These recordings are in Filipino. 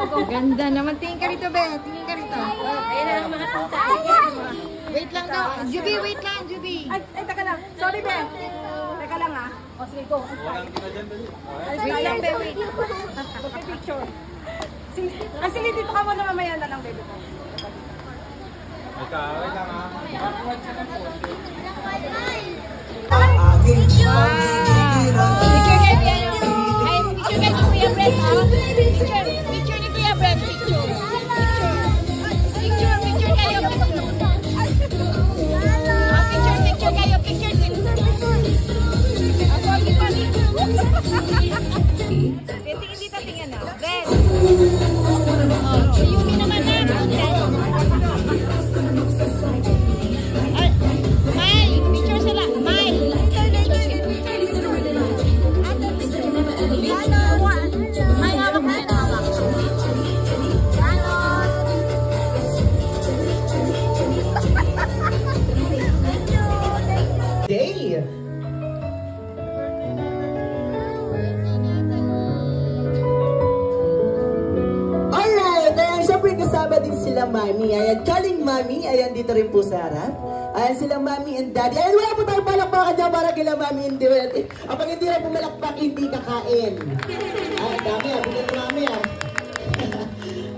Ganda naman. Tingin ka rito, Beth. Tingin ka rito. Ayun na lang mga tuta. Wait lang daw. Juby, wait lang, Juby. Ay, teka lang. Sorry, Be. Teka lang, ha. O, sige, go. Wait lang, Beth. Wait. Picture. Sige, dito ka muna mamaya na lang, baby ko. Wait lang, ha. Picture kay Kuya. Ay, picture kay Kuya Brett, ha? Picture ni Kuya Brett. Picture kayo. Picture kayo. Picture. Ako, tingin dito, tingin na. Ben. Yumi naman na. May, picture sila. May. May hawak na yun. Day! Alright! Ayan, syempre kasama din sila Mami. Ayan, Kaling Mami. Ayan, dito rin po sa harap. Ayan sila Mami and Daddy. Ayan, wala po tayong palakpakan dyan para kila Mami and Daddy. Kapag hindi na pumalakpak, hindi kakain. Ay, dami ah. Bigyan ko Mami ah.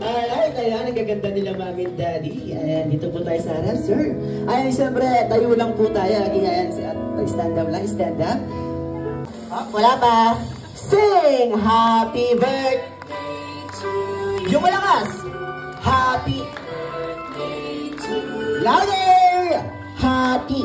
Alright, ayan, ang gaganda nila Mami and Daddy. Ayan, dito po tayo sa harap, sir. Ayan, syempre, tayo lang po tayo. Ayan, stand up lang, stand up. Oh, wala pa. Sing! Happy birthday to you. Yung malakas. Happy birthday to you. Louder! Happy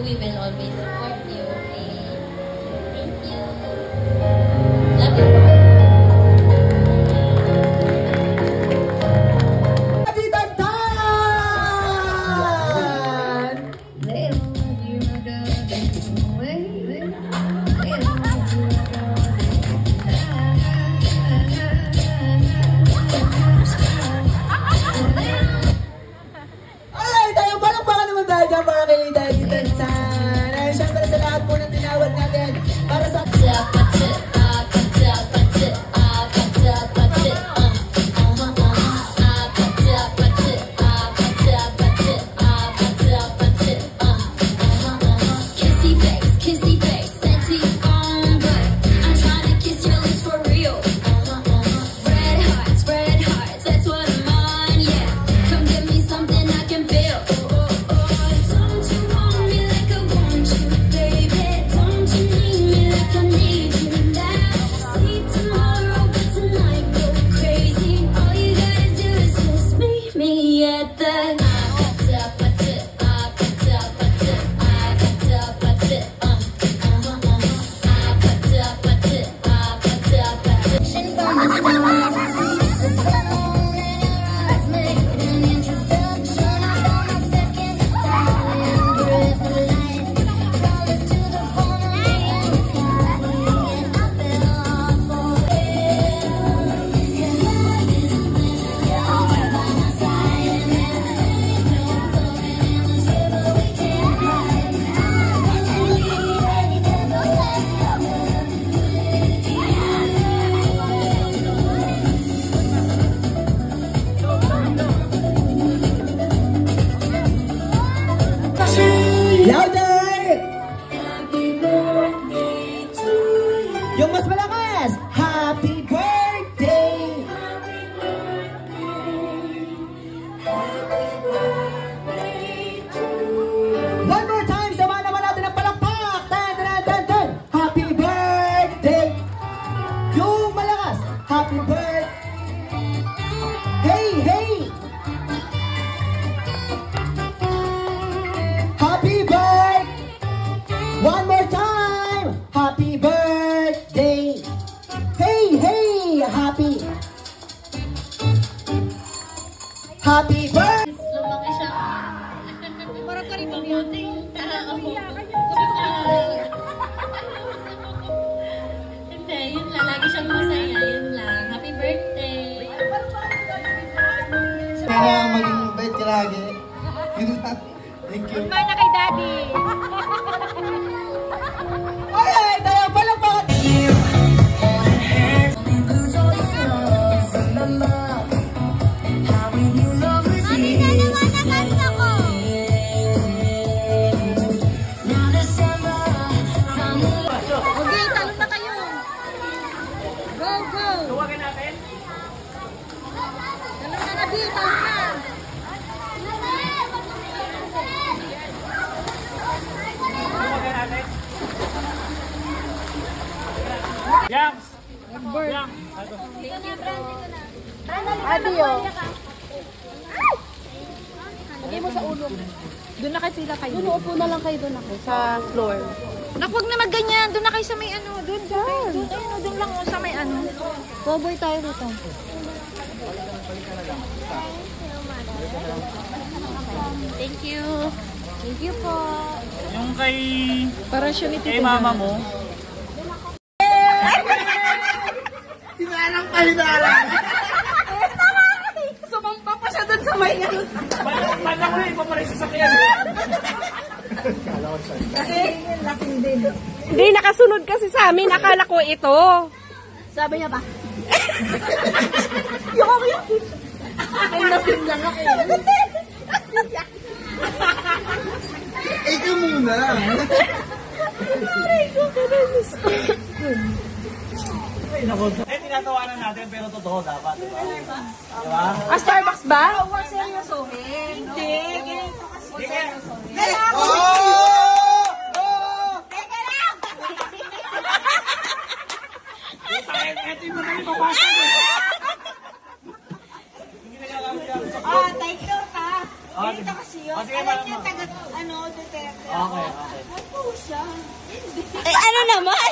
we will always support you. Okay? Thank you. Love you. Happy Alright, tayo palakpakan naman tayo dyan para kay Daddy Tantan. Ay, syempre sa lahat po ng tinawag natin para sa... Louder! Yung mas malakas! Happy birthday! One more time! Sama naman natin ang palakpak! Tan, tan, tan, tan! Happy birthday! Yung malakas! Happy birthday! Hey, hey! Happy birthday! One more time! Happy birthday! yun lang. Lagi siyang masaya. Yun lang. Happy birthday. Kaya maging bait ka lagi. Yun lang. Thank you. Kumain na kay Daddy. Ay, tayo palakpakan. Mami, dalawa na kanta ko. Okay, talo na kayo. Go, go. Tuwagan natin. Talo na na dito. Yams! Yams! Adio. Lagay mo sa ulo. Doon na kayo sila kayo. Doon, upo na lang kayo doon ako sa floor. Nak, huwag na magganyan. Doon na kayo sa may ano. Doon, doon. Doon lang sa may ano. Cowboy tayo dito. Thank you. Thank you po. Yung kay... Para siya nito. Kay mama mo. Hinalang pa, hinalang. Sumampa pa siya dun sa may ano. Malang ko na ipaparay sa sakyan. Hindi, nakasunod kasi sa amin. Akala ko ito. Sabi niya ba? Yung ay, napin lang ako. Ikaw muna. Eh, tinatawanan natin pero totoo dapat, diba? Diba? Starbucks ba? Hindi kaya... Ito yung magaling papasok eh. Hindi nagagamit yan. Thank you, ta. Ganito kasi yun. Sige, Alam ma'am. niyo, taga, Duterte. Okay, okay. Ano po siya? Eh, ano naman?